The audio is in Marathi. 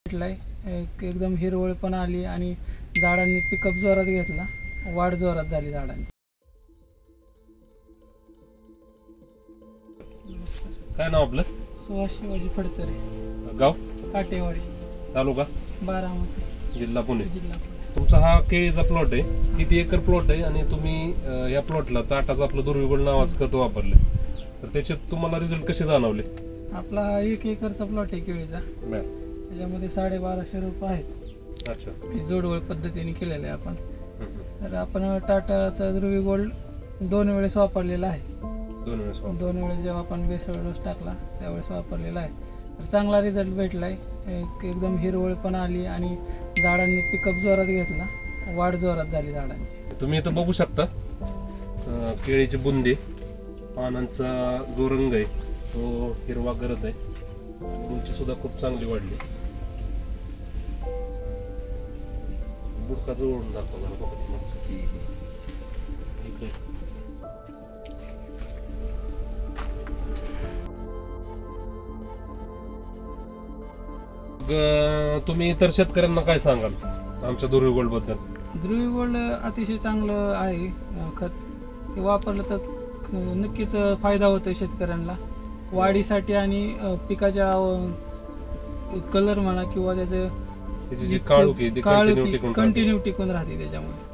भेटलाय एकदम हिरवळ पण आली आणि झाडांनी पिकअप जोरात घेतला, वाढ जोरात झाली झाडांची. काय नाव आपलं? सुहास शिवाजी फडतरे, गाव काटेवाडी, तालुका बारामती, जिल्हा पुणे. जिल्हा पुणे. तुमचा हा केळीचा प्लॉट आहे, किती एकर प्लॉट आहे आणि तुम्ही या प्लॉटला टाटाचं आपलं दुर्विगुण नावाचं खत वापरले, तर त्याच्यात तुम्हाला रिझल्ट कसे जाणवले? आपला हा 1 एकरचा प्लॉट आहे केळीचा. त्याच्यामध्ये 1250 रोपं आहेत. अच्छा. हे जोडवळ पद्धतीने केलेलं आहे आपण. तर आपण टाटाचा ध्रुवी गोल्ड 2 वेळेस वापरलेला आहे. 2 वेळेस जेव्हा आपण बेसळ डोस टाकला त्यावेळेस वापरलेला आहे. तर चांगला रिझल्ट भेटलाय. एकदम हिरवळ पण आली आणि झाडांनी पिकअप जोरात घेतला, वाढ जोरात झाली झाडांची. तुम्ही इथं बघू शकता केळीचे बुंदे, पानांचा जो रंग आहे तो हिरवा गरज आहे, उंची सुद्धा खूप चांगली वाढली. बुडका जवळून दाखवा जरा बघा. तुम्ही इतर शेतकऱ्यांना काय सांगाल आमच्या ध्रुवी गोल्ड बद्दल? ध्रुवी गोल्ड अतिशय चांगलं आहे खत. हे वापरलं तर नक्कीच फायदा होतो शेतकऱ्यांना वाढीसाठी आणि पिकाच्या कलर म्हणा किंवा त्याचं त्याची जी काळोखी कंटिन्यू टिकून राहते त्याच्यामुळे.